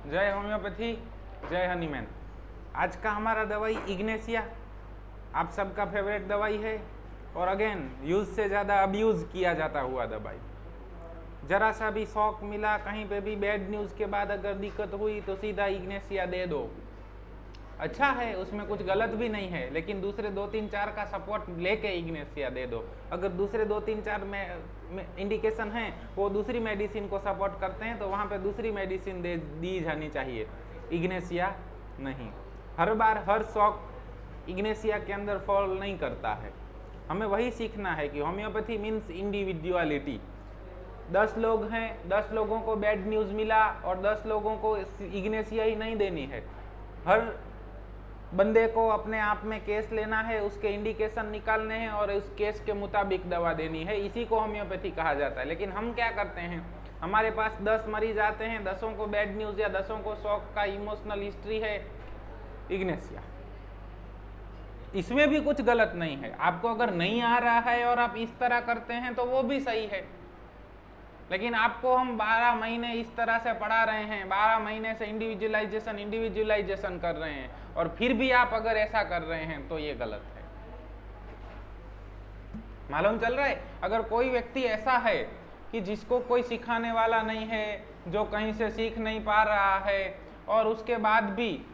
जय होम्योपैथी, जय हनीमैन। आज का हमारा दवाई इग्नेशिया, आप सबका फेवरेट दवाई है और अगेन यूज से ज़्यादा अब्यूज़ किया जाता हुआ दवाई। जरा सा भी शौक मिला, कहीं पे भी बैड न्यूज़ के बाद अगर दिक्कत हुई तो सीधा इग्नेशिया दे दो। अच्छा है, उसमें कुछ गलत भी नहीं है, लेकिन दूसरे 2-3-4 का सपोर्ट लेके इग्नेशिया दे दो। अगर दूसरे 2-3-4 में इंडिकेशन हैं वो दूसरी मेडिसिन को सपोर्ट करते हैं तो वहाँ पे दूसरी मेडिसिन दी जानी चाहिए, इग्नेशिया नहीं। हर बार हर शौक इग्नेशिया के अंदर फॉल नहीं करता है। हमें वही सीखना है कि होम्योपैथी मीन्स इंडिविजुअलिटी। 10 लोग हैं, 10 लोगों को बैड न्यूज़ मिला और 10 लोगों को इग्नेशिया ही नहीं देनी है। हर बंदे को अपने आप में केस लेना है, उसके इंडिकेशन निकालने हैं और उस केस के मुताबिक दवा देनी है। इसी को होम्योपैथी कहा जाता है। लेकिन हम क्या करते हैं, हमारे पास 10 मरीज आते हैं, 10 को बैड न्यूज़ या 10 को शॉक का इमोशनल हिस्ट्री है, इग्नेशिया। इसमें भी कुछ गलत नहीं है। आपको अगर नहीं आ रहा है और आप इस तरह करते हैं तो वो भी सही है, लेकिन आपको हम 12 महीने इस तरह से पढ़ा रहे हैं, 12 महीने से इंडिविजुअलाइजेशन कर रहे हैं और फिर भी आप अगर ऐसा कर रहे हैं तो ये गलत है। मालूम चल रहा है? अगर कोई व्यक्ति ऐसा है कि जिसको कोई सिखाने वाला नहीं है, जो कहीं से सीख नहीं पा रहा है और उसके बाद भी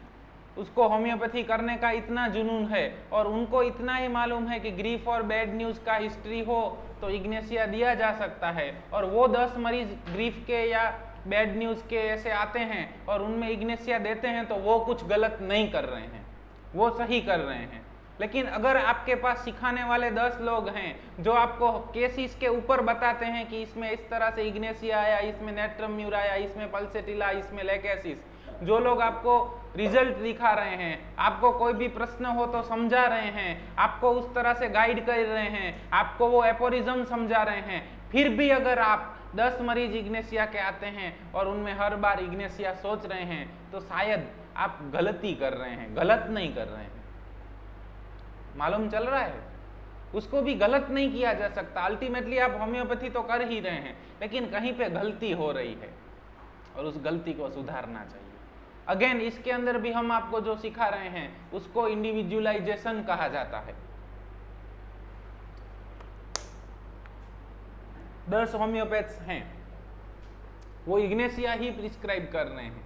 उसको होम्योपैथी करने का इतना जुनून है और उनको इतना ही मालूम है कि ग्रीफ और बैड न्यूज़ का हिस्ट्री हो तो इग्नेशिया दिया जा सकता है, और वो 10 मरीज ग्रीफ के या बैड न्यूज़ के ऐसे आते हैं और उनमें इग्नेशिया देते हैं, तो वो कुछ गलत नहीं कर रहे हैं, वो सही कर रहे हैं। लेकिन अगर आपके पास सिखाने वाले 10 लोग हैं जो आपको केसेस के ऊपर बताते हैं कि इसमें इस तरह से इग्नेशिया आया, इसमें नेट्रम म्यूर आया, इसमें पल्सेटिला, इसमें लेकेसिस, जो लोग आपको रिजल्ट दिखा रहे हैं, आपको कोई भी प्रश्न हो तो समझा रहे हैं, आपको उस तरह से गाइड कर रहे हैं, आपको वो एपोरिज्म समझा रहे हैं, फिर भी अगर आप 10 मरीज इग्नेशिया के आते हैं और उनमें हर बार इग्नेशिया सोच रहे हैं तो शायद आप गलती कर रहे हैं, गलत नहीं कर रहे हैं। मालूम चल रहा है? उसको भी गलत नहीं किया जा सकता। अल्टीमेटली आप होम्योपैथी तो कर ही रहे हैं, लेकिन कहीं पे गलती हो रही है और उस गलती को सुधारना चाहिए। अगेन इसके अंदर भी हम आपको जो सिखा रहे हैं उसको इंडिविजुअलाइजेशन कहा जाता है। 10 होम्योपैथ्स हैं, वो इग्नेशिया ही प्रिस्क्राइब कर रहे हैं,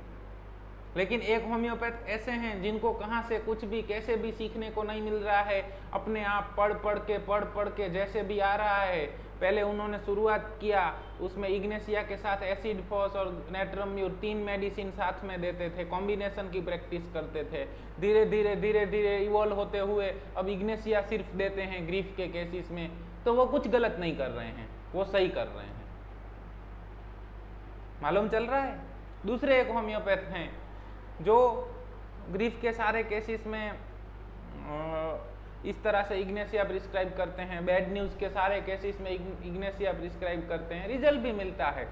लेकिन एक होम्योपैथ ऐसे हैं जिनको कहाँ से कुछ भी कैसे भी सीखने को नहीं मिल रहा है, अपने आप पढ़ पढ़ के जैसे भी आ रहा है। पहले उन्होंने शुरुआत किया, उसमें इग्नेशिया के साथ एसिड फॉस और नेट्रम म्यूर 3 मेडिसिन साथ में देते थे, कॉम्बिनेशन की प्रैक्टिस करते थे। धीरे धीरे इवॉल्व होते हुए अब इग्नेशिया सिर्फ देते हैं ग्रीफ के केसेस में, तो वो कुछ गलत नहीं कर रहे हैं, वो सही कर रहे हैं। मालूम चल रहा है? दूसरे एक होम्योपैथ हैं जो ग्रीफ के सारे केसेस में इस तरह से इग्नेशिया प्रिस्क्राइब करते हैं, बैड न्यूज़ के सारे केसेस में इग्नेशिया प्रिस्क्राइब करते हैं, रिजल्ट भी मिलता है।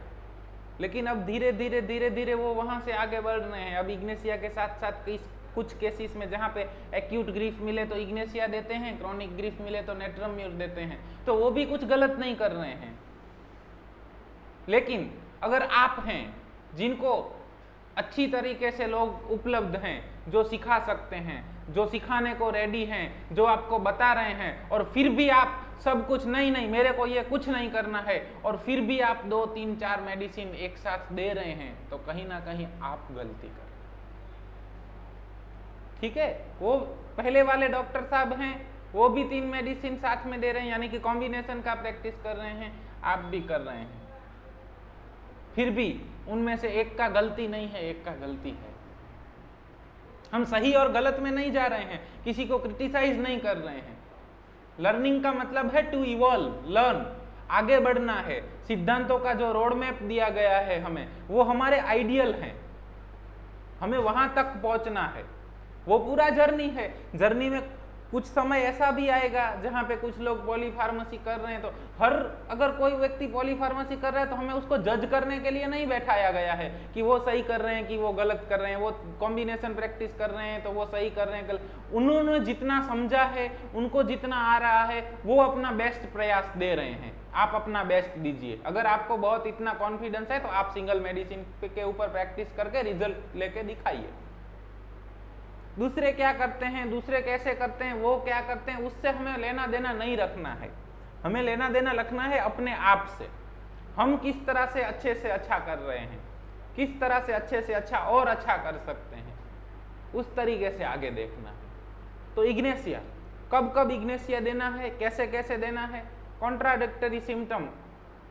लेकिन अब धीरे धीरे वो वहाँ से आगे बढ़ रहे हैं। अब इग्नेशिया के साथ साथ कुछ केसेस में जहाँ पे एक्यूट ग्रीफ मिले तो इग्नेशिया देते हैं, क्रॉनिक ग्रीफ मिले तो नेट्रम म्यूर देते हैं, तो वो भी कुछ गलत नहीं कर रहे हैं। लेकिन अगर आप हैं जिनको अच्छी तरीके से लोग उपलब्ध हैं जो सिखा सकते हैं, जो सिखाने को रेडी हैं, जो आपको बता रहे हैं, और फिर भी आप सब कुछ नहीं मेरे को ये कुछ नहीं करना है, और फिर भी आप 2, 3, 4 मेडिसिन एक साथ दे रहे हैं, तो कहीं ना कहीं आप गलती कर। ठीक है, वो पहले वाले डॉक्टर साहब हैं, वो भी 3 मेडिसिन साथ में दे रहे हैं, यानी कि कॉम्बिनेशन का प्रैक्टिस कर रहे हैं, आप भी कर रहे हैं। फिर भी उनमें से एक का गलती नहीं है, एक का गलती है। हम सही और गलत में नहीं जा रहे हैं, किसी को क्रिटिसाइज नहीं कर रहे हैं। लर्निंग का मतलब है टू इवॉल्व, लर्न, आगे बढ़ना है। सिद्धांतों का जो रोड मैप दिया गया है हमें, वो हमारे आइडियल हैं, हमें वहां तक पहुंचना है। वो पूरा जर्नी है। जर्नी में कुछ समय ऐसा भी आएगा जहाँ पे कुछ लोग पॉलीफार्मेसी कर रहे हैं, तो अगर कोई व्यक्ति पॉलीफार्मेसी कर रहा है तो हमें उसको जज करने के लिए नहीं बैठाया गया है कि वो सही कर रहे हैं कि वो गलत कर रहे हैं, वो कॉम्बिनेशन प्रैक्टिस कर रहे हैं तो वो सही कर रहे हैं गलत। उन्होंने जितना समझा है, उनको जितना आ रहा है, वो अपना बेस्ट प्रयास दे रहे हैं। आप अपना बेस्ट दीजिए। अगर आपको बहुत इतना कॉन्फिडेंस है तो आप सिंगल मेडिसिन के ऊपर प्रैक्टिस करके रिजल्ट लेके दिखाइए। दूसरे क्या करते हैं, दूसरे कैसे करते हैं, वो क्या करते हैं, उससे हमें लेना देना नहीं रखना है। हमें लेना देना रखना है अपने आप से। हम किस तरह से अच्छा कर रहे हैं, किस तरह से अच्छे से अच्छा और अच्छा कर सकते हैं, उस तरीके से आगे देखना है। तो इग्नेशिया कब कब इग्नेशिया देना है, कैसे कैसे देना है। कॉन्ट्राडिक्टरी सिम्टम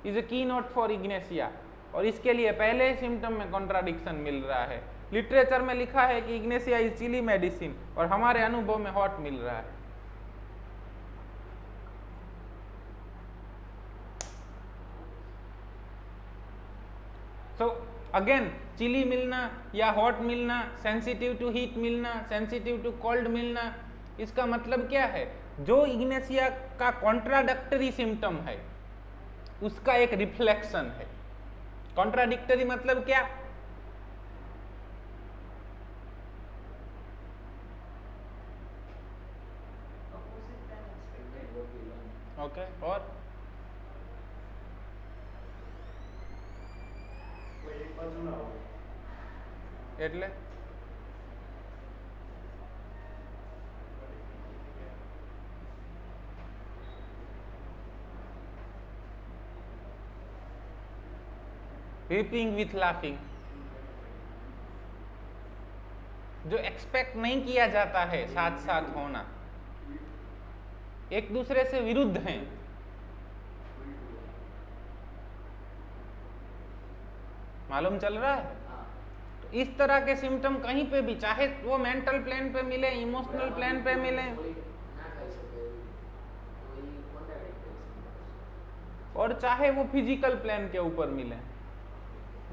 इज ए की नोट फॉर इग्नेशिया, और इसके लिए पहले ही सिम्टम में कॉन्ट्राडिक्शन मिल रहा है। लिटरेचर में लिखा है कि इग्नेशिया इज चिली मेडिसिन, और हमारे अनुभव में हॉट मिल रहा है। सो अगेन चिली मिलना या हॉट मिलना, सेंसिटिव टू हीट मिलना, सेंसिटिव टू कोल्ड मिलना, इसका मतलब क्या है, जो इग्नेशिया का कॉन्ट्राडिक्टरी सिम्टम है उसका एक रिफ्लेक्शन है। कॉन्ट्राडिक्टरी मतलब क्या, ओके और એટલે वीपिंग विथ लाफिंग, जो एक्सपेक्ट नहीं किया जाता है साथ साथ होना, एक दूसरे से विरुद्ध हैं। मालूम चल रहा है। तो इस तरह के सिम्टम कहीं पे भी, चाहे वो मेंटल प्लेन पे मिले, इमोशनल प्लेन पे मिले, और चाहे वो फिजिकल प्लेन के ऊपर मिले,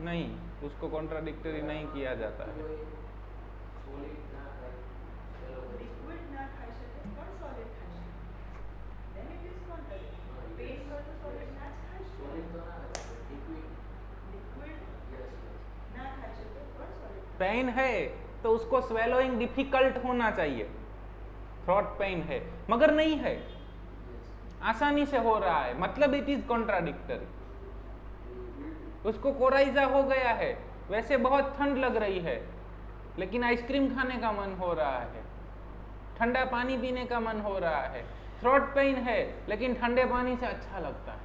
नहीं, उसको कॉन्ट्राडिक्टरी नहीं किया जाता है। पेन है तो उसको स्वेलोइंग डिफिकल्ट होना चाहिए। थ्रोट पेन है मगर नहीं है, आसानी से हो रहा है, मतलब इट इज कॉन्ट्राडिक्टरी। उसको कोराइजा हो गया है, वैसे बहुत ठंड लग रही है लेकिन आइसक्रीम खाने का मन हो रहा है, ठंडा पानी पीने का मन हो रहा है। थ्रोट पेन है लेकिन ठंडे पानी से अच्छा लगता है।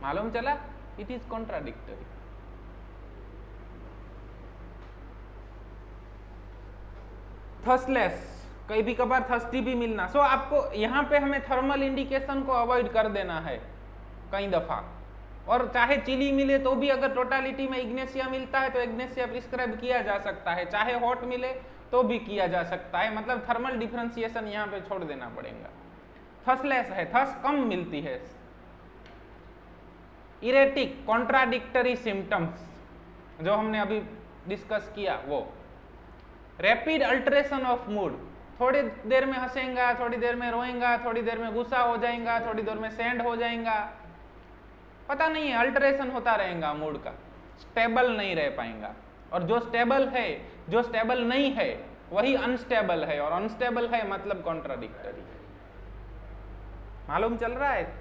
मालूम चला, इट इज कॉन्ट्राडिक्टरी। थर्स्टलेस, कहीं भी कभार थर्स्टी भी मिलना। सो आपको यहाँ पे हमें थर्मल इंडिकेशन को अवॉइड कर देना है कई दफा। और चाहे चिली मिले तो भी अगर टोटालिटी में इग्नेशिया मिलता है तो इग्नेशिया प्रिस्क्राइब किया जा सकता है, चाहे हॉट मिले तो भी किया जा सकता है। मतलब थर्मल डिफरेंशिएशन यहाँ पे छोड़ देना पड़ेगा। थर्स्टलेस है, थर्स्ट कम मिलती है। इरेटिक, कॉन्ट्राडिक्टरी सिम्टम्स जो हमने अभी डिस्कस किया वो। रैपिड अल्टरेशन ऑफ मूड, थोड़ी देर में हंसेगा, थोड़ी देर में रोएगा, थोड़ी देर में गुस्सा हो जाएगा, थोड़ी देर में सैंड हो जाएगा, पता नहीं है, अल्टरेशन होता रहेगा मूड का, स्टेबल नहीं रह पाएगा। और जो स्टेबल है, जो स्टेबल नहीं है वही अनस्टेबल है, और अनस्टेबल है मतलब कॉन्ट्राडिक्टरी। मालूम चल रहा है।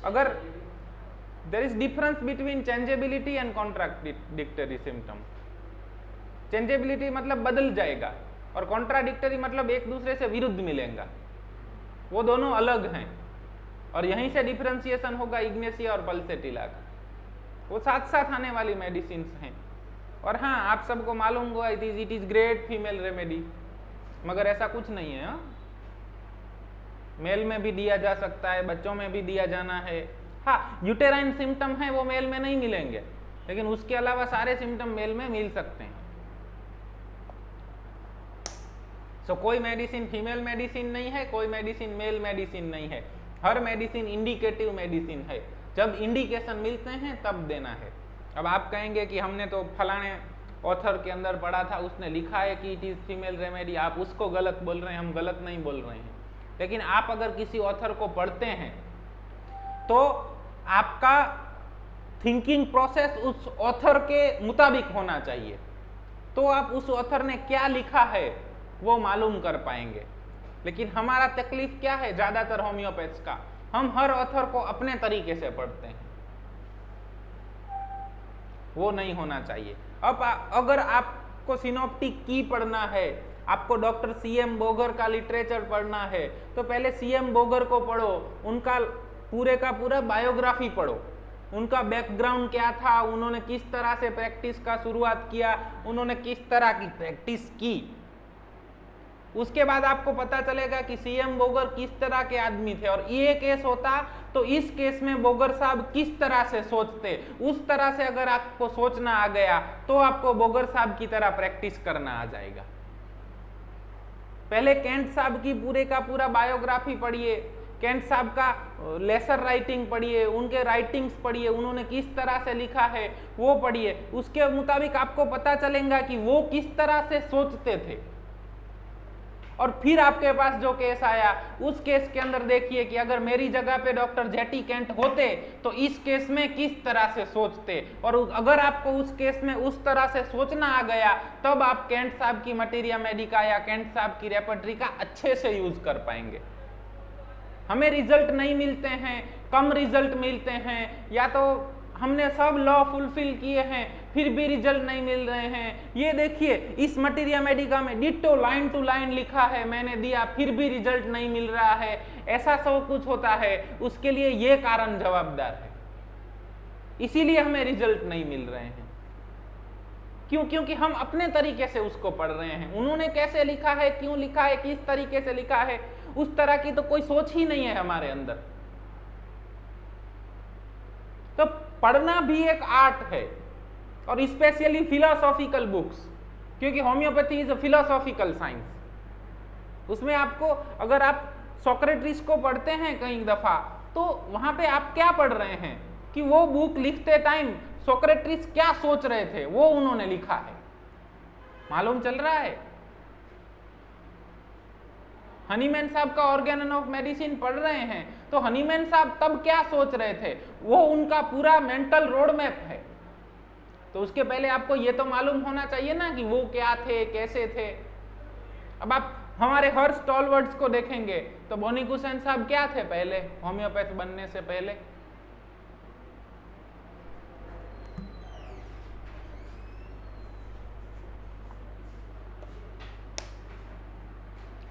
अगर there is difference between changeability and contradictory symptom. Changeability मतलब बदल जाएगा, और कॉन्ट्राडिक्टरी मतलब एक दूसरे से विरुद्ध मिलेगा, वो दोनों अलग हैं। और यहीं से डिफरेंशिएशन होगा इग्नेशिया और पल्सेटिला का। वो साथ साथ आने वाली मेडिसिन हैं। और हाँ, आप सबको मालूम होगा it is great female remedy, मगर ऐसा कुछ नहीं है। मेल में भी दिया जा सकता है, बच्चों में भी दिया जाना है। हाँ, यूटेराइन सिम्टम है वो मेल में नहीं मिलेंगे, लेकिन उसके अलावा सारे सिम्टम मेल में मिल सकते हैं। सो कोई मेडिसिन फीमेल मेडिसिन नहीं है, कोई मेडिसिन मेल मेडिसिन नहीं है। हर मेडिसिन इंडिकेटिव मेडिसिन है, जब इंडिकेशन मिलते हैं तब देना है। अब आप कहेंगे कि हमने तो फलाने ऑथर के अंदर पढ़ा था, उसने लिखा है कि इट इज फीमेल रेमेडी, आप उसको गलत बोल रहे हैं, हम गलत नहीं बोल रहे हैं। लेकिन आप अगर किसी ऑथर को पढ़ते हैं तो आपका थिंकिंग प्रोसेस उस ऑथर के मुताबिक होना चाहिए, तो आप उस ऑथर ने क्या लिखा है वो मालूम कर पाएंगे। लेकिन हमारा तकलीफ क्या है ज्यादातर होम्योपैथ्स का, हम हर ऑथर को अपने तरीके से पढ़ते हैं। वो नहीं होना चाहिए। अब अगर आपको सिनोप्टिक की पढ़ना है, आपको डॉक्टर सीएम बोगर का लिटरेचर पढ़ना है, तो पहले सीएम बोगर को पढ़ो, उनका पूरे का पूरा बायोग्राफी पढ़ो, उनका बैकग्राउंड क्या था, उन्होंने किस तरह से प्रैक्टिस का शुरुआत किया, उन्होंने किस तरह की प्रैक्टिस की। उसके बाद आपको पता चलेगा कि सीएम बोगर किस तरह के आदमी थे, और ये केस होता तो इस केस में बोगर साहब किस तरह से सोचते, उस तरह से अगर आपको सोचना आ गया तो आपको बोगर साहब की तरह प्रैक्टिस करना आ जाएगा। पहले केंट साहब की पूरे का पूरा बायोग्राफी पढ़िए, केंट साहब का लेसर राइटिंग पढ़िए, उनके राइटिंग्स पढ़िए, उन्होंने किस तरह से लिखा है वो पढ़िए, उसके मुताबिक आपको पता चलेगा कि वो किस तरह से सोचते थे। और फिर आपके पास जो केस आया, उस केस के अंदर देखिए कि अगर मेरी जगह पे डॉक्टर जेटी केंट होते तो इस केस में किस तरह से सोचते, और अगर आपको उस केस में उस तरह से सोचना आ गया तब आप केंट साहब की मटीरिया मेडिका या केंट साहब की रेपर्टरी का अच्छे से यूज कर पाएंगे। हमें रिजल्ट नहीं मिलते हैं, कम रिजल्ट मिलते हैं, या तो हमने सब लॉ फुलफिल किए हैं फिर भी रिजल्ट नहीं मिल रहे हैं। ये देखिए इस मटीरिया मेडिका में डिट्टो लाइन टू लाइन लिखा है, मैंने दिया फिर भी रिजल्ट नहीं मिल रहा है, ऐसा सब कुछ होता है। उसके लिए ये कारण जवाबदार है, इसीलिए हमें रिजल्ट नहीं मिल रहे हैं। क्यों? क्योंकि हम अपने तरीके से उसको पढ़ रहे हैं। उन्होंने कैसे लिखा है, क्यों लिखा है, किस तरीके से लिखा है, उस तरह की तो कोई सोच ही नहीं है हमारे अंदर। तो पढ़ना भी एक आर्ट है, और स्पेशली फिलोसॉफिकल बुक्स, क्योंकि homeopathy is a philosophical science. उसमें आपको, अगर आप सोक्रेटिस को पढ़ते हैं कई दफा, तो वहां पे आप क्या पढ़ रहे हैं कि वो बुक लिखते टाइम सोक्रेटिस क्या सोच रहे थे वो उन्होंने लिखा है, मालूम चल रहा है। हनीमैन साहब का ऑर्गेन ऑफ मेडिसिन पढ़ रहे हैं तो हनीमैन साहब तब क्या सोच रहे थे वो उनका पूरा मेंटल रोड मैप है। तो उसके पहले आपको ये तो मालूम होना चाहिए ना कि वो क्या थे, कैसे थे। अब आप हमारे हर स्टॉलवर्ड्स को देखेंगे तो बोनीकुसन साहब क्या थे पहले, होम्योपैथ बनने से पहले?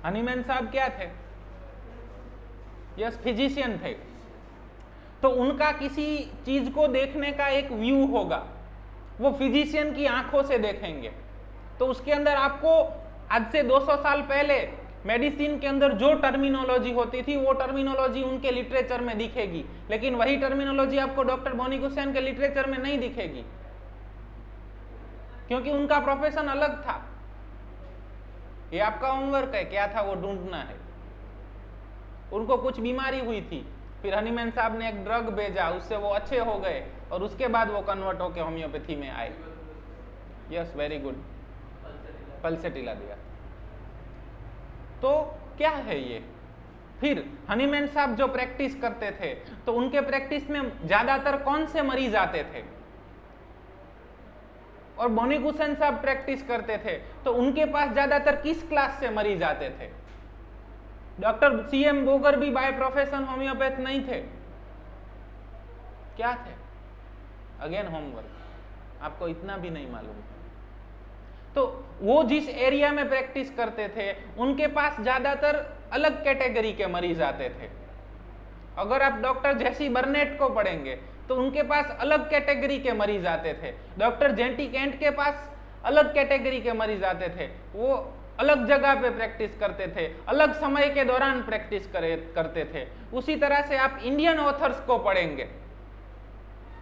हनीमैन साहब क्या थे? यस, फिजिशियन थे। तो उनका किसी चीज को देखने का एक व्यू होगा, वो फिजिशियन की आंखों से देखेंगे। तो उसके अंदर आपको आज से 200 साल पहले मेडिसिन के अंदर जो टर्मिनोलॉजी होती थी वो टर्मिनोलॉजी उनके लिटरेचर में दिखेगी, लेकिन वही टर्मिनोलॉजी आपको डॉक्टर बोनीकुसन के लिटरेचर में नहीं दिखेगी, क्योंकि उनका प्रोफेशन अलग था। ये आपका होमवर्क है, क्या था वो ढूंढना है। उनको कुछ बीमारी हुई थी, फिर हनीमैन साहब ने एक ड्रग भेजा, उससे वो अच्छे हो गए और उसके बाद वो कन्वर्ट होकर होम्योपैथी में आए। यस, वेरी गुड, पल्सेटिला दिया। तो क्या है ये? फिर हनीमैन साहब जो प्रैक्टिस करते थे तो उनके प्रैक्टिस में ज्यादातर कौन से मरीज आते थे? और बोनीकुसन साहब प्रैक्टिस करते थे तो उनके पास ज्यादातर किस क्लास से मरीज आते थे? डॉक्टर सीएम बोगर भी बाय प्रोफेशन होम्योपैथ नहीं थे, क्या थे? अगेन होमवर्क, आपको इतना भी नहीं मालूम। तो वो जिस एरिया में प्रैक्टिस करते थे उनके पास ज्यादातर अलग कैटेगरी के मरीज आते थे। अगर आप डॉक्टर जेसी बर्नेट को पढ़ेंगे तो उनके पास अलग कैटेगरी के मरीज आते थे। डॉक्टर जेटी केंट के पास अलग कैटेगरी के मरीज आते थे, वो अलग जगह पे प्रैक्टिस करते थे, अलग समय के दौरान प्रैक्टिस करते थे। उसी तरह से आप इंडियन ऑथर्स को पढ़ेंगे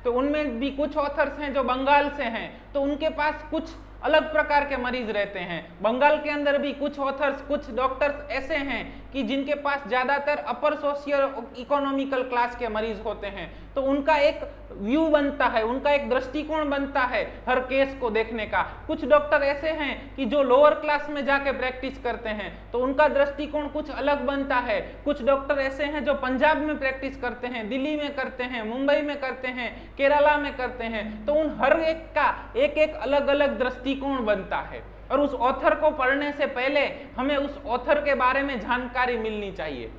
तो उनमें भी कुछ ऑथर्स हैं जो बंगाल से हैं, तो उनके पास कुछ अलग प्रकार के मरीज रहते हैं। बंगाल के अंदर भी कुछ ऑथर्स, कुछ डॉक्टर्स ऐसे हैं कि जिनके पास ज्यादातर अपर सोशियो इकोनॉमिकल क्लास के मरीज होते हैं। तो उनका एक व्यू बनता है, उनका एक दृष्टिकोण बनता है हर केस को देखने का। कुछ डॉक्टर ऐसे हैं कि जो लोअर क्लास में जाके प्रैक्टिस करते हैं तो उनका दृष्टिकोण कुछ अलग बनता है। कुछ डॉक्टर ऐसे हैं जो पंजाब में प्रैक्टिस करते हैं, दिल्ली में करते हैं, मुंबई में करते हैं, केरला में करते हैं, तो उन हर एक का एक एक अलग अलग दृष्टिकोण बनता है। और उस ऑथर को पढ़ने से पहले हमें उस ऑथर के बारे में जानकारी मिलनी चाहिए।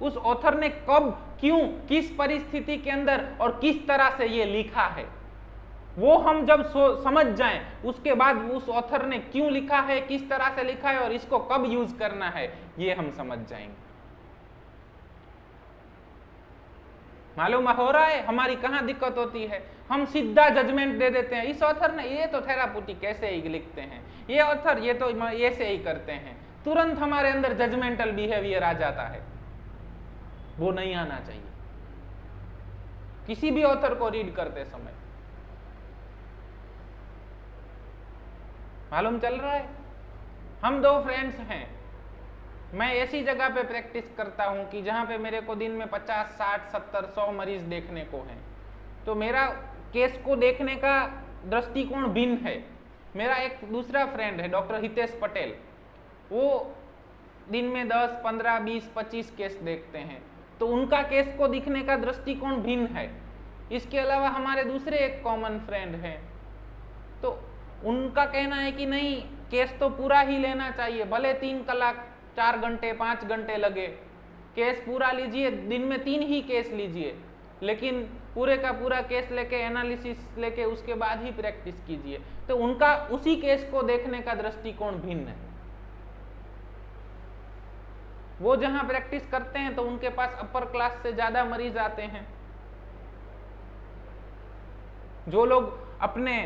उस ऑथर ने कब, क्यों, किस परिस्थिति के अंदर और किस तरह से ये लिखा है, वो हम जब समझ जाएं, उसके बाद उस ऑथर ने क्यों लिखा है, किस तरह से लिखा है और इसको कब यूज करना है, ये हम समझ जाएंगे। मालूम हो रहा है हमारी कहां दिक्कत होती है? हम सीधा जजमेंट दे देते हैं, इस ऑथर ने, ये तो थेरापूटी कैसे ही लिखते हैं, ये ऑथर ये तो ऐसे ही करते हैं। तुरंत हमारे अंदर जजमेंटल बिहेवियर आ जाता है। वो नहीं आना चाहिए किसी भी ऑथर को रीड करते समय। मालूम चल रहा है? हम दो फ्रेंड्स हैं, मैं ऐसी जगह पे प्रैक्टिस करता हूं कि जहां पे मेरे को दिन में 50, 60, 70, 100 मरीज देखने को हैं, तो मेरा केस को देखने का दृष्टिकोण भिन्न है। मेरा एक दूसरा फ्रेंड है डॉक्टर हितेश पटेल, वो दिन में 10, 15, 20, 25 केस देखते हैं, तो उनका केस को दिखने का दृष्टिकोण भिन्न है। इसके अलावा हमारे दूसरे एक कॉमन फ्रेंड हैं, तो उनका कहना है कि नहीं, केस तो पूरा ही लेना चाहिए, भले 3 कलाक, 4 घंटे, 5 घंटे लगे, केस पूरा लीजिए, दिन में 3 ही केस लीजिए, लेकिन पूरे का पूरा केस लेके, एनालिसिस लेके उसके बाद ही प्रैक्टिस कीजिए। तो उनका उसी केस को देखने का दृष्टिकोण भिन्न है। वो जहां प्रैक्टिस करते हैं तो उनके पास अपर क्लास से ज्यादा मरीज आते हैं। जो लोग अपने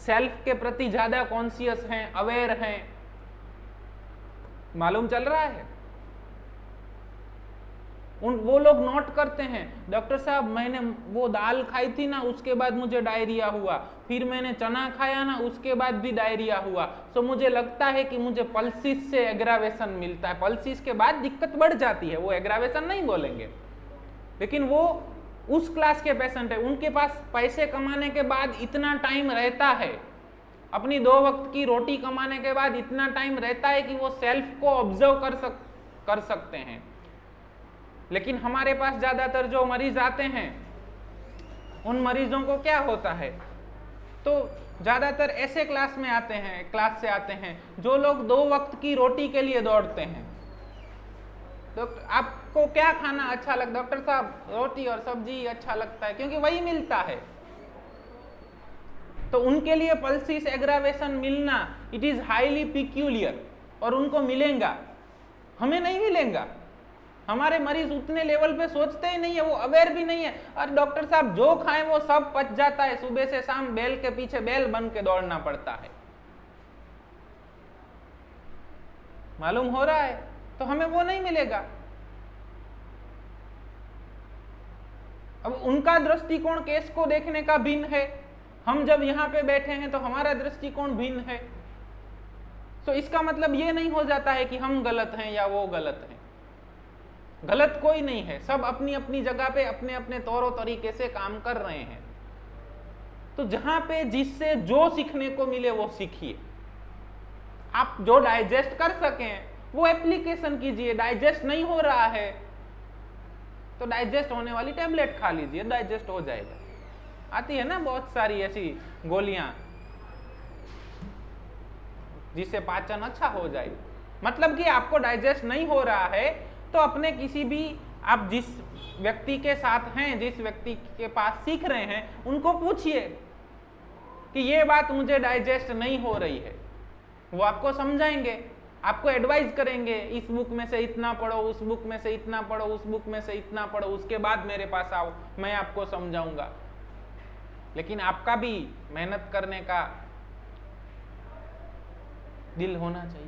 सेल्फ के प्रति ज्यादा कॉन्शियस हैं, अवेयर हैं, मालूम चल रहा है, वो लोग नोट करते हैं, डॉक्टर साहब मैंने वो दाल खाई थी ना, उसके बाद मुझे डायरिया हुआ, फिर मैंने चना खाया ना, उसके बाद भी डायरिया हुआ, तो मुझे लगता है कि मुझे पल्सिस से एग्रावेशन मिलता है। पल्सिस के बाद दिक्कत बढ़ जाती है, वो एग्रावेशन नहीं बोलेंगे, लेकिन वो उस क्लास के पेशेंट है, उनके पास पैसे कमाने के बाद इतना टाइम रहता है, अपनी 2 वक्त की रोटी कमाने के बाद इतना टाइम रहता है कि वो सेल्फ को ऑब्जर्व कर सकते हैं। लेकिन हमारे पास ज्यादातर जो मरीज आते हैं, उन मरीजों को क्या होता है, तो ज्यादातर ऐसे क्लास से आते हैं जो लोग 2 वक्त की रोटी के लिए दौड़ते हैं। तो आपको क्या खाना अच्छा लगता है? डॉक्टर साहब रोटी और सब्जी अच्छा लगता है, क्योंकि वही मिलता है। तो उनके लिए पल्सिस एग्रावेशन मिलना, इट इज हाईली पिक्यूलियर, और उनको मिलेगा, हमें नहीं मिलेगा। हमारे मरीज उतने लेवल पे सोचते ही नहीं है, वो अवेयर भी नहीं है। और डॉक्टर साहब जो खाएं वो सब पच जाता है, सुबह से शाम बैल के पीछे बैल बन के दौड़ना पड़ता है। मालूम हो रहा है? तो हमें वो नहीं मिलेगा। अब उनका दृष्टिकोण केस को देखने का भिन्न है, हम जब यहां पे बैठे हैं तो हमारा दृष्टिकोण भिन्न है। तो इसका मतलब ये नहीं हो जाता है कि हम गलत हैं या वो गलत हैं। गलत कोई नहीं है, सब अपनी अपनी जगह पे अपने अपने तौर तरीके से काम कर रहे हैं। तो जहां पे जिससे जो सीखने को मिले वो सीखिए। आप जो डाइजेस्ट कर सकें वो एप्लीकेशन कीजिए। डाइजेस्ट नहीं हो रहा है तो डाइजेस्ट होने वाली टैबलेट खा लीजिए, डाइजेस्ट हो जाएगा। आती है ना बहुत सारी ऐसी गोलियां जिससे पाचन अच्छा हो जाए। मतलब कि आपको डाइजेस्ट नहीं हो रहा है तो अपने किसी भी, आप जिस व्यक्ति के साथ हैं, जिस व्यक्ति के पास सीख रहे हैं, उनको पूछिए कि ये बात मुझे डाइजेस्ट नहीं हो रही है। वो आपको समझाएंगे, आपको एडवाइस करेंगे, इस बुक में से इतना पढ़ो, उस बुक में से इतना पढ़ो, उस बुक में से इतना पढ़ो, उसके बाद मेरे पास आओ, मैं आपको समझाऊंगा। लेकिन आपका भी मेहनत करने का दिल होना चाहिए।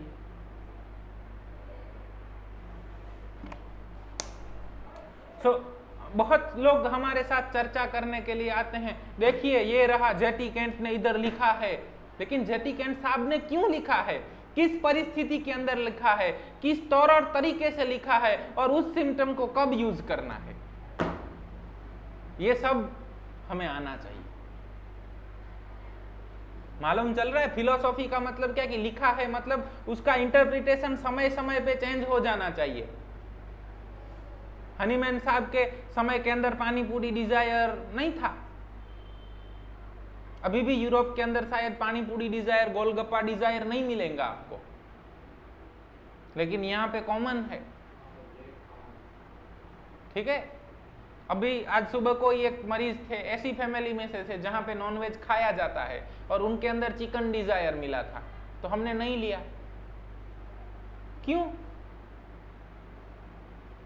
बहुत लोग हमारे साथ चर्चा करने के लिए आते हैं, देखिए ये रहा जेटी केंट ने इधर लिखा है, लेकिन जेटी केंट साहब ने क्यों लिखा है, किस परिस्थिति के अंदर लिखा है, किस तौर और तरीके से लिखा है, और उस सिम्टम को कब यूज करना है, ये सब हमें आना चाहिए। मालूम चल रहा है? फिलोसॉफी का मतलब क्या कि लिखा है मतलब उसका इंटरप्रिटेशन समय समय पे चेंज हो जाना चाहिए। हनीमैन साहब के समय के अंदर पानी पूरी डिजायर नहीं था, अभी भी यूरोप के अंदर शायद पानी पूरी डिजायर, गोलगप्पा डिजायर नहीं मिलेगा आपको, लेकिन यहाँ पे कॉमन है। ठीक है, अभी आज सुबह कोई एक मरीज थे, ऐसी फैमिली में से थे जहां पे नॉनवेज खाया जाता है और उनके अंदर चिकन डिजायर मिला था, तो हमने नहीं लिया। क्यों?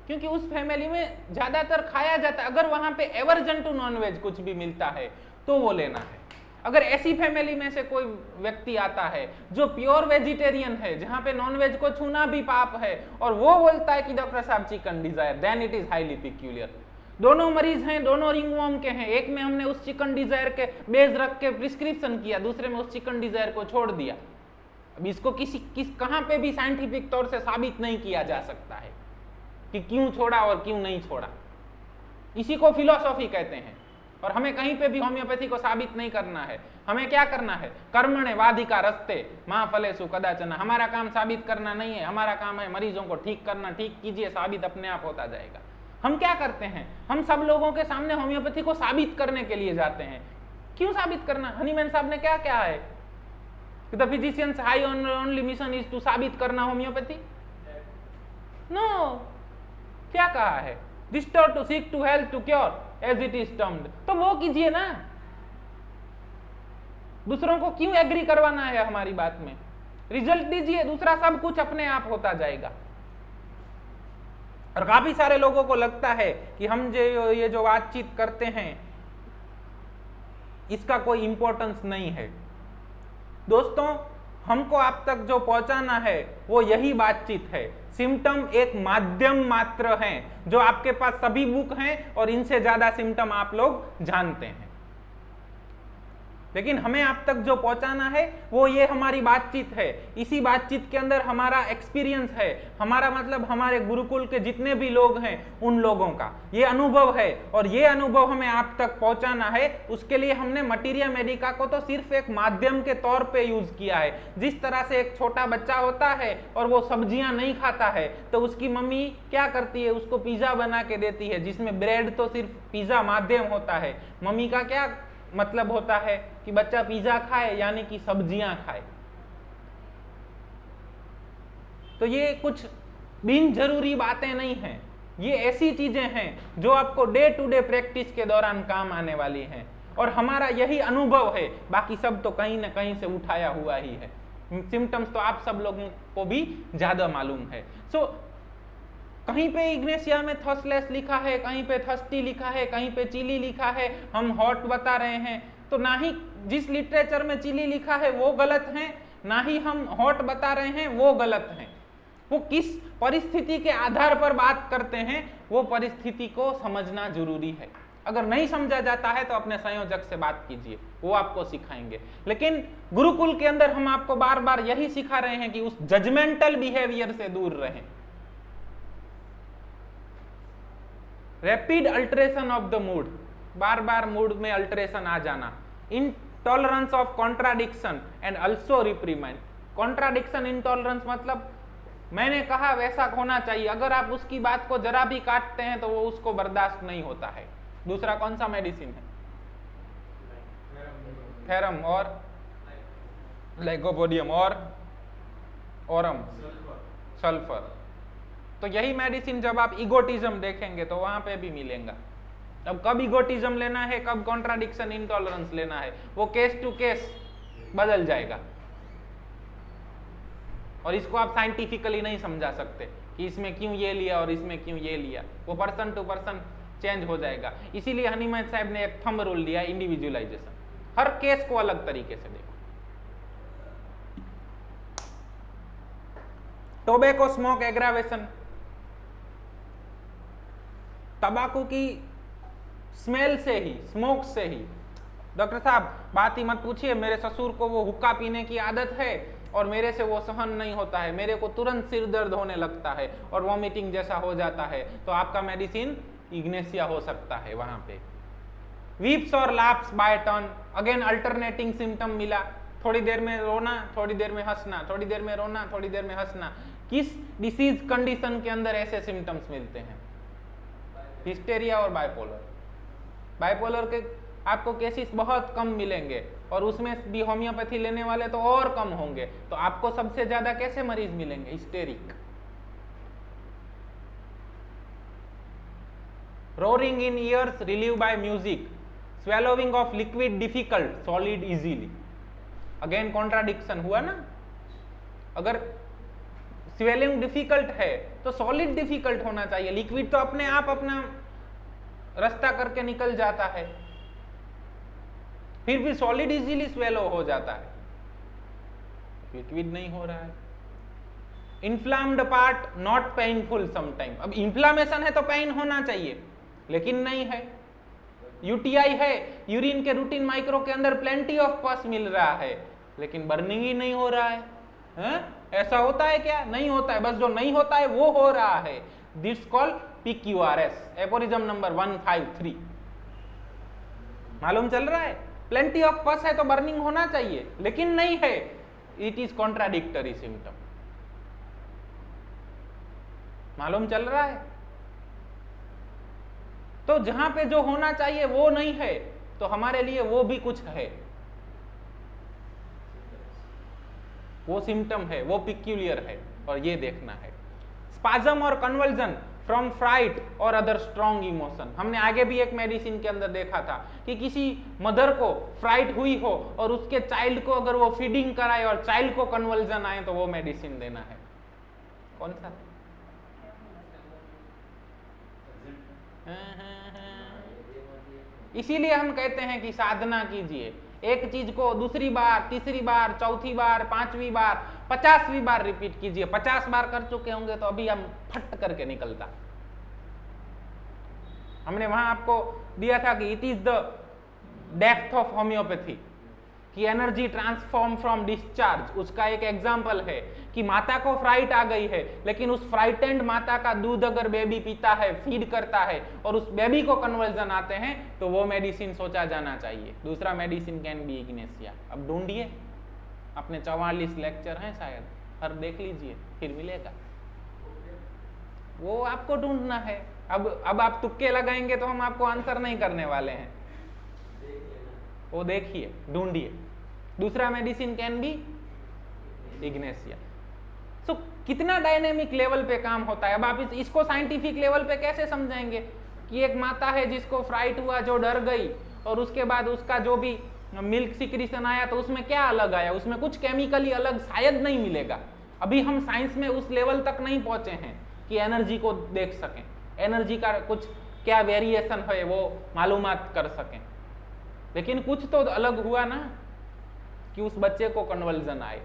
क्योंकि उस फैमिली में ज्यादातर खाया जाता है। अगर वहां पे एवर्जन टू नॉनवेज कुछ भी मिलता है तो वो लेना है। अगर ऐसी फैमिली में से कोई व्यक्ति आता है जो प्योर वेजिटेरियन है, जहां पे नॉनवेज को छूना भी पाप है, और वो बोलता है कि डॉक्टर साहब chicken desire, then it is highly peculiar. दोनों मरीज हैं, दोनों रिंगवॉर्म के हैं, एक में हमने उस चिकन डिजायर के बेस रख के प्रिस्क्रिप्शन किया, दूसरे में उस चिकन डिजायर को छोड़ दिया। अब इसको कहां पे भी साइंटिफिक तौर से साबित नहीं किया जा सकता है कि क्यों छोड़ा और क्यों नहीं छोड़ा। इसी को फिलॉसफी कहते हैं। और हमें कहीं पे भी होम्योपैथी को साबित नहीं करना है। हमें क्या करना है? कर्मणे वाधिका रस्ते मां फलेसु कदाचन। हमारा काम साबित करना नहीं है, हमारा काम है मरीजों को ठीक करना। ठीक कीजिए, साबित अपने आप होता जाएगा। हम क्या करते हैं? हम सब लोगों के सामने होम्योपैथी को साबित करने के लिए जाते हैं। क्यों साबित करना? हनीमैन साहब ने क्या क्या है? The physicians high only mission is to साबित करना होम्योपैथी। नो, क्या कहा है? Restore to sick to health to cure as it is termed. तो वो कीजिए ना। दूसरों को क्यों एग्री करवाना है हमारी बात में? रिजल्ट दीजिए, दूसरा सब कुछ अपने आप होता जाएगा। और काफी सारे लोगों को लगता है कि हम जो ये जो बातचीत करते हैं इसका कोई इंपॉर्टेंस नहीं है। दोस्तों, हमको आप तक जो पहुंचाना है वो यही बातचीत है। सिम्टम एक माध्यम मात्र हैं, जो आपके पास सभी बुक हैं और इनसे ज्यादा सिम्टम आप लोग जानते हैं। लेकिन हमें आप तक जो पहुंचाना है वो ये हमारी बातचीत है। इसी बातचीत के अंदर हमारा एक्सपीरियंस है, हमारा मतलब हमारे गुरुकुल के जितने भी लोग हैं उन लोगों का ये अनुभव है, और ये अनुभव हमें आप तक पहुंचाना है। उसके लिए हमने मटीरिया मेडिका को तो सिर्फ एक माध्यम के तौर पे यूज किया है। जिस तरह से एक छोटा बच्चा होता है और वो सब्जियां नहीं खाता है तो उसकी मम्मी क्या करती है? उसको पिज्जा बना के देती है, जिसमें ब्रेड तो सिर्फ पिज्जा माध्यम होता है। मम्मी का क्या मतलब होता है कि बच्चा पिज्जा खाए, यानी कि सब्जियां खाए। तो ये कुछ बिन जरूरी बातें नहीं हैं, ये ऐसी चीजें हैं जो आपको डे टू डे प्रैक्टिस के दौरान काम आने वाली हैं। और हमारा यही अनुभव है, बाकी सब तो कहीं ना कहीं से उठाया हुआ ही है। सिम्टम्स तो आप सब लोगों को भी ज्यादा मालूम है। सो कहीं पे इग्नेशिया में थर्स्टलेस लिखा है, कहीं पे थर्स्टी लिखा है, कहीं पे चिली लिखा है, हम हॉट बता रहे हैं। तो ना ही जिस लिटरेचर में चिली लिखा है वो गलत है, ना ही हम हॉट बता रहे हैं वो गलत है। वो किस परिस्थिति के आधार पर बात करते हैं वो परिस्थिति को समझना जरूरी है। अगर नहीं समझा जाता है तो अपने संयोजक से बात कीजिए, वो आपको सिखाएंगे। लेकिन गुरुकुल के अंदर हम आपको बार बार यही सिखा रहे हैं कि उस जजमेंटल बिहेवियर से दूर रहें। Rapid alteration of the mood, बार बार मूड में अल्टरेशन आ जाना। Intolerance of contradiction and also reprimand. Contradiction, intolerance मतलब मैंने कहा वैसा होना चाहिए, अगर आप उसकी बात को जरा भी काटते हैं तो वो उसको बर्दाश्त नहीं होता है। दूसरा कौन सा मेडिसिन है? फेरम और लाइकोपोडियम और ओरम सल्फर। तो यही मेडिसिन जब आप इगोटिज्म देखेंगे तो वहां पे भी मिलेगा। अब कब इगोटिज्म लेना है, कब कॉन्ट्राडिक्शन इंटॉलरेंस लेना है, वो केस टू केस बदल जाएगा। और इसको आप साइंटिफिकली नहीं समझा सकते कि इसमें क्यों ये लिया और इसमें क्यों ये लिया, वो पर्सन टू पर्सन चेंज हो जाएगा। इसीलिए हनीमैन साहब ने एक थंब रूल दिया, इंडिविजुअलाइजेशन। हर केस को अलग तरीके से देखो। टोबैको स्मोक एग्रावेशन, तंबाकू की स्मेल से ही, स्मोक से ही। डॉक्टर साहब बात ही मत पूछिए, मेरे ससुर को वो हुक्का पीने की आदत है और मेरे से वो सहन नहीं होता है, मेरे को तुरंत सिर दर्द होने लगता है और वॉमिटिंग जैसा हो जाता है। तो आपका मेडिसिन इग्नेशिया हो सकता है वहां पे। वीप्स और laughs by turn, again alternating symptom मिला। थोड़ी देर में रोना, थोड़ी देर में हंसना, थोड़ी देर में रोना, थोड़ी देर में हंसना। किस डिसीज कंडीशन के अंदर ऐसे सिम्टम्स मिलते हैं? हिस्टेरिया और बाइपोलर। बाइपोलर के आपको केसेस बहुत कम मिलेंगे, और उसमें भी होम्योपैथी लेने वाले तो और कम होंगे। तो आपको सबसे ज्यादा कैसे मरीज मिलेंगे? Historic. Roaring in years relieve by music, swallowing of liquid difficult, solid easily. Again contradiction हुआ ना। अगर स्वेलिंग डिफिकल्ट है तो सॉलिड डिफिकल्ट होना चाहिए। लिक्विड तो अपने आप अपना रास्ता करके निकल जाता है, फिर भी सॉलिड इजीली स्वेलो हो जाता है, लिक्विड नहीं हो रहा है। Inflamed part not painful sometime. अब इन्फ्लामेशन है तो पेन होना चाहिए, लेकिन नहीं है। यूटीआई है, यूरिन के रूटीन माइक्रो के अंदर प्लेंटी ऑफ पस मिल रहा है, लेकिन बर्निंग ही नहीं हो रहा है। ऐसा होता है क्या? नहीं होता है, बस जो नहीं होता है वो हो रहा है। This call PQRS, aphorism number 153। मालूम चल रहा है? प्लेंटी ऑफ पस है तो बर्निंग होना चाहिए, लेकिन नहीं है। It is contradictory symptom. मालूम चल रहा है? तो जहां पे जो होना चाहिए वो नहीं है, तो हमारे लिए वो भी कुछ है, वो सिम्टम है, वो पिक्यूलियर है, और ये देखना है। स्पाजम और कन्वल्जन फ्रॉम फ्राइट और अदर स्ट्रॉन्ग इमोशन। हमने आगे भी एक मेडिसिन के अंदर देखा था कि किसी मदर को फ्राइट हुई हो और उसके चाइल्ड को अगर वो फीडिंग कराए और चाइल्ड को कन्वल्जन आए तो वो मेडिसिन देना है। कौन सा? इसीलिए हम कहते हैं कि साधना कीजिए, एक चीज को दूसरी बार, तीसरी बार, चौथी बार, पांचवी बार, 50वीं बार रिपीट कीजिए। 50 बार कर चुके होंगे तो अभी हम फट करके निकलता। हमने वहां आपको दिया था कि it is the depth of homeopathy, कि एनर्जी ट्रांसफॉर्म फ्रॉम डिस्चार्ज। उसका एक एग्जाम्पल है कि माता को फ्राइट आ गई है, लेकिन उस फ्राइटेंड माता का दूध अगर बेबी पीता है, फीड करता है, और उस बेबी को कन्वर्जन आते हैं, तो वो मेडिसिन सोचा जाना चाहिए। दूसरा मेडिसिन कैन बी इग्नेशिया। अब ढूंढिए, अपने 44 लेक्चर हैं शायद, हर देख लीजिए, फिर मिलेगा। वो आपको ढूंढना है। अब आप तुक्के लगाएंगे तो हम आपको आंसर नहीं करने वाले हैं। वो देखिए, ढूंढिए। दूसरा मेडिसिन कैन बी इग्नेशिया। सो कितना डायनेमिक लेवल पे काम होता है। अब आप इसको साइंटिफिक लेवल पे कैसे समझाएंगे कि एक माता है जिसको फ्राइट हुआ, जो डर गई, और उसके बाद उसका जो भी मिल्क सिक्रीशन आया तो उसमें क्या अलग आया? उसमें कुछ केमिकली अलग शायद नहीं मिलेगा। अभी हम साइंस में उस लेवल तक नहीं पहुंचे हैं कि एनर्जी को देख सकें, एनर्जी का कुछ क्या वेरिएशन है वो मालूमात कर सकें, लेकिन कुछ तो अलग हुआ ना कि उस बच्चे को कन्वर्जन आए।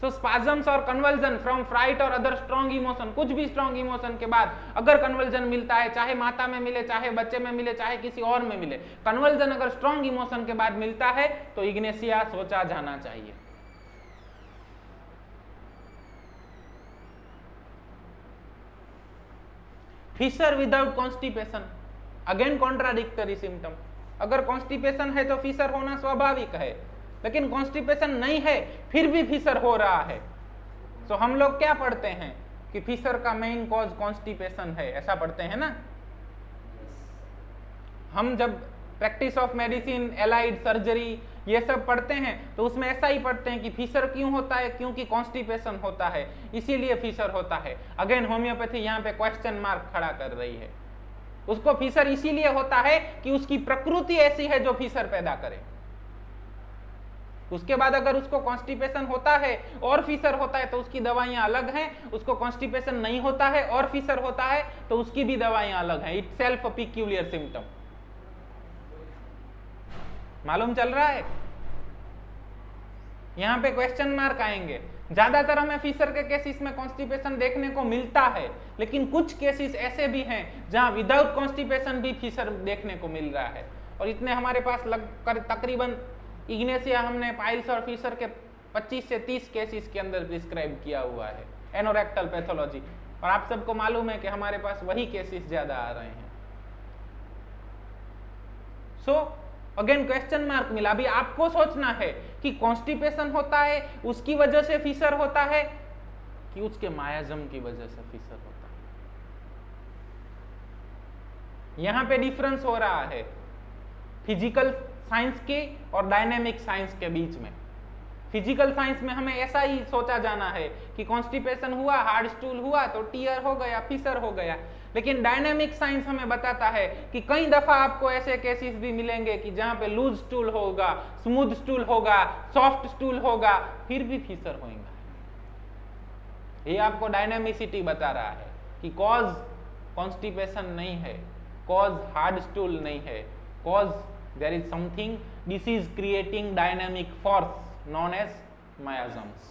सो स्पाजम्स और कन्वर्जन फ्रॉम फ्राइट और अदर स्ट्रॉन्ग इमोशन, कुछ भी स्ट्रॉन्ग इमोशन के बाद अगर कन्वर्जन मिलता है, चाहे माता में मिले, चाहे बच्चे में मिले, चाहे किसी और में मिले, कन्वर्जन अगर स्ट्रॉन्ग इमोशन के बाद मिलता है तो इग्नेशिया सोचा जाना चाहिए। Fissure without constipation, again contradictory symptom. अगर कॉन्स्टिपेशन है तो फिशर होना स्वाभाविक है, लेकिन कॉन्स्टिपेशन नहीं है फिर भी फिशर हो रहा है। तो हम लोग क्या पढ़ते हैं कि फिशर का मेन कॉज कॉन्स्टिपेशन है, ऐसा पढ़ते हैं ना। हम जब practice of medicine, allied surgery ये सब पढ़ते हैं तो उसमें ऐसा ही पढ़ते हैं कि फिशर क्यों होता है, क्योंकि कॉन्स्टिपेशन होता है, इसीलिए फिशर होता है। अगेन होम्योपैथी यहाँ पे क्वेश्चन मार्क खड़ा कर रही है। उसको फिशर इसीलिए होता है कि उसकी प्रकृति ऐसी है जो फिशर पैदा करे। उसके बाद अगर उसको कॉन्स्टिपेशन होता है और फिशर होता है तो उसकी दवाइयां अलग हैं। उसको कॉन्स्टिपेशन नहीं होता है और फिशर होता है तो उसकी भी दवाइयां अलग हैं। It's self a peculiar symptom. मालूम चल रहा है? यहां पे क्वेश्चन मार्क आएंगे। ज्यादातर हमें फिशर के केसेस में कॉन्स्टिपेशन देखने को मिलता है, लेकिन कुछ केसेस ऐसे भी हैं जहां विदाउट कॉन्स्टिपेशन भी फिशर देखने को मिल रहा है। और इतने हमारे पास लगकर तकरीबन इग्नेशिया हमने पाइल्स और फिशर के 25 से 30 केसेस के अंदर प्रिस्क्राइब किया हुआ है, एनोरेक्टल पैथोलॉजी। और आप सबको मालूम है कि हमारे पास वही केसेस ज्यादा आ रहे हैं। सो अगेन क्वेश्चन मार्क मिला। अभी आपको सोचना है कि कॉन्स्टिपेशन होता है उसकी वजह से फिशर होता है कि उसके मायाजम की वजह से फिशर होता है। यहाँ पे डिफरेंस हो रहा है फिजिकल साइंस के और डायनेमिक साइंस के बीच में। फिजिकल साइंस में हमें ऐसा ही सोचा जाना है कि कॉन्स्टिपेशन हुआ, हार्ड स्टूल हुआ तो टीयर हो गया, फिशर हो गया। लेकिन डायनेमिक साइंस हमें बताता है कि कई दफा आपको ऐसे केसेस भी मिलेंगे कि जहां पे लूज स्टूल होगा, स्मूथ स्टूल होगा, सॉफ्ट स्टूल होगा, फिर भी फिशर होगा। ये आपको डायनेमिसिटी बता रहा है कि कॉज कॉन्स्टिपेशन नहीं है, कॉज हार्ड स्टूल नहीं है, cause there is something disease creating dynamic force known as miasms,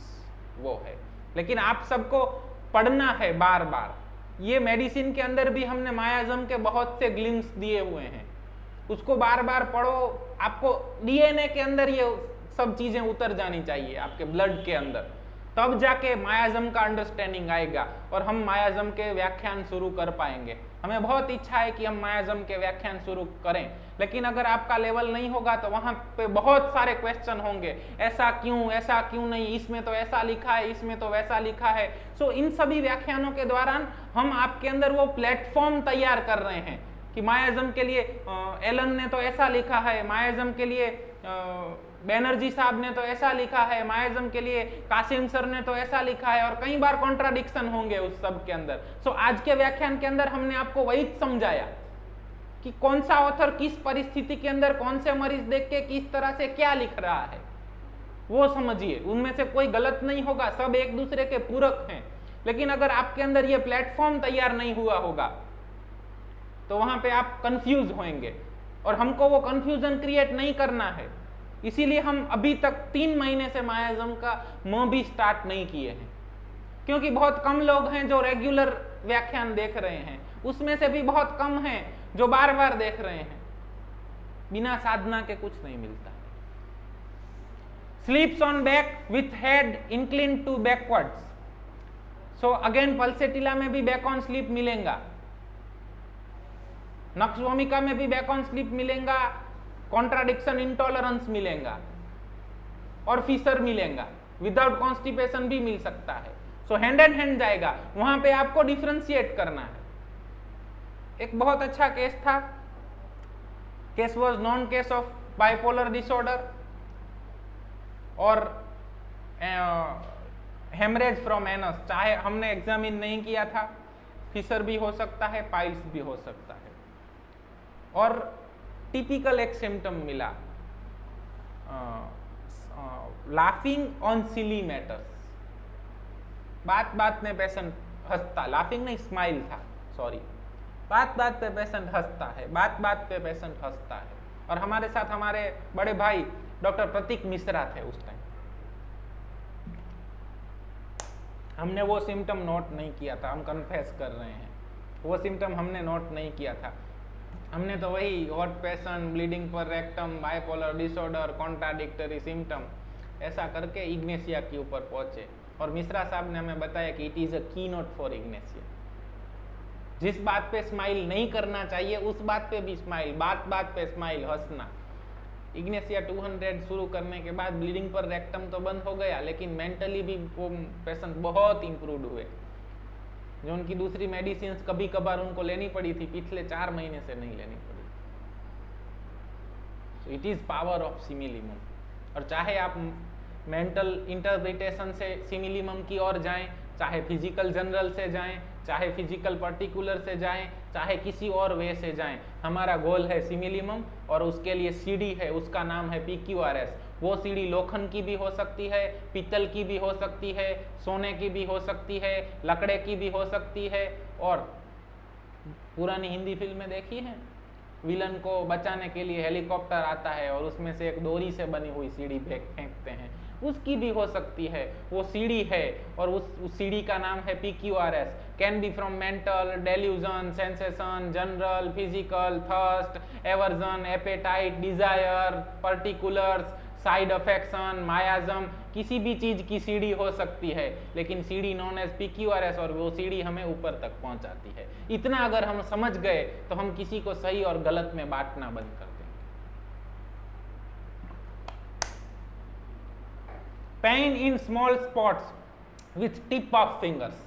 वो है। लेकिन आप सबको पढ़ना है बार बार। ये मेडिसिन के अंदर भी हमने मायाजम के बहुत से ग्लिम्स दिए हुए हैं, उसको बार बार पढ़ो। आपको डीएनए के अंदर ये सब चीजें उतर जानी चाहिए, आपके ब्लड के अंदर, तब जाके मायाजम का अंडरस्टैंडिंग आएगा और हम मायाजम के व्याख्यान शुरू कर पाएंगे। हमें बहुत इच्छा है कि हम मायाजम के व्याख्यान शुरू करें, लेकिन अगर आपका लेवल नहीं होगा तो वहां पे बहुत सारे क्वेश्चन होंगे, ऐसा क्यों नहीं, इसमें तो ऐसा लिखा है, इसमें तो वैसा लिखा है। सो इन सभी व्याख्यानों के दौरान हम आपके अंदर वो प्लेटफॉर्म तैयार कर रहे हैं कि मायाजम के लिए एलन ने तो ऐसा लिखा है, मायाजम के लिए बैनर्जी साहब ने तो ऐसा लिखा है, मायाजम के लिए कासिम सर ने तो ऐसा लिखा है, और कई बार कॉन्ट्राडिक्शन होंगे उस सब के अंदर। सो आज के व्याख्यान के अंदर हमने आपको वही समझाया कि कौन सा ऑथर किस परिस्थिति के अंदर कौन से मरीज देख के किस तरह से क्या लिख रहा है, वो समझिए। उनमें से कोई गलत नहीं होगा, सब एक दूसरे के पूरक हैं। लेकिन अगर आपके अंदर ये प्लेटफॉर्म तैयार नहीं हुआ होगा तो वहां पे आप कंफ्यूज होंगे, और हमको वो कंफ्यूजन क्रिएट नहीं करना है। इसीलिए हम अभी तक 3 महीने से मायाजम का भी स्टार्ट नहीं किए हैं, क्योंकि बहुत कम लोग हैं जो रेगुलर व्याख्यान देख रहे हैं, उसमें से भी बहुत कम हैं जो बार बार देख रहे हैं। बिना साधना के कुछ नहीं मिलता। Sleeps on back with head incline to backwards. So again pulsatilla में भी बैक ऑन स्लीप मिलेगा, नक्स वोमिका में भी बैक ऑन स्लीप मिलेगा, कॉन्ट्राडिक्शन इंटॉलरेंस मिलेगा और फिशर मिलेगा, विदाउट कॉन्स्टिपेशन भी मिल सकता है। सो हैंड एंड हैंड जाएगा, वहां पे आपको डिफरेंशिएट करना है। एक बहुत अच्छा केस था, case was non case of bipolar disorder और हेमरेज फ्रॉम एनस। चाहे हमने एग्जामिन नहीं किया था, फिशर भी हो सकता है, पाइल्स भी हो सकता है, और टिपिकल एक सिम्टम मिला, लाफिंग ऑन सिली मैटर्स। बात बात में पेशेंट हंसता, लाफिंग नहीं स्माइल था, सॉरी, बात बात पे पेशेंट हंसता है, बात बात पे पेशेंट हंसता है। और हमारे साथ हमारे बड़े भाई डॉक्टर प्रतीक मिश्रा थे उस टाइम। हमने वो सिम्टम नोट नहीं किया था, हम कन्फेस कर रहे हैं, वो सिम्टम हमने नोट नहीं किया था। हमने तो वही हॉट पेशेंट, ब्लीडिंग पर rectum, bipolar disorder, contradictory symptom, ऐसा करके इग्नेशिया के ऊपर पहुंचे। और मिश्रा साहब ने हमें बताया कि इट इज अ की नोट फॉर इग्नेशिया। जिस बात पे स्माइल नहीं करना चाहिए उस बात पे भी स्माइल, बात बात पे स्माइल, हंसना। इग्नेशिया 200 शुरू करने के बाद ब्लीडिंग पर रेक्टम तो बंद हो गया, लेकिन मेंटली भी वो पेशेंट बहुत इंप्रूव हुए। जो उनकी दूसरी मेडिसिन कभी कभार उनको लेनी पड़ी थी, पिछले 4 महीने से नहीं लेनी पड़ी। So it is power of similimum. और चाहे आप मेंटल इंटरप्रिटेशन से सिमिलिमम की ओर जाएं, चाहे फिजिकल जनरल से जाएं, चाहे फिजिकल पर्टिकुलर से जाएं, चाहे किसी और वे से जाएं, हमारा गोल है सिमिलिमम। और उसके लिए सीडी है, उसका नाम है PQRS। वो सीढ़ी लोखंड की भी हो सकती है, पीतल की भी हो सकती है, सोने की भी हो सकती है, लकड़े की भी हो सकती है। और पुरानी हिंदी फिल्में देखी हैं, विलन को बचाने के लिए हेलीकॉप्टर आता है और उसमें से एक डोरी से बनी हुई सीढ़ी फेंकते हैं, उसकी भी हो सकती है। वो सीढ़ी है और उस सीढ़ी का नाम है PQRS। Can be from mental, delusion, sensation, general, physical, thirst, aversion, appetite, desire, particulars, side affection, miasm, किसी भी चीज की सीढ़ी हो सकती है, लेकिन सीढ़ी नॉन एज PQRS, और वो सीढ़ी हमें ऊपर तक पहुंचाती है। इतना अगर हम समझ गए तो हम किसी को सही और गलत में बांटना बंद कर देंगे। Pain in small spots with tip of fingers.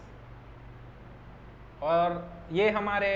और ये हमारे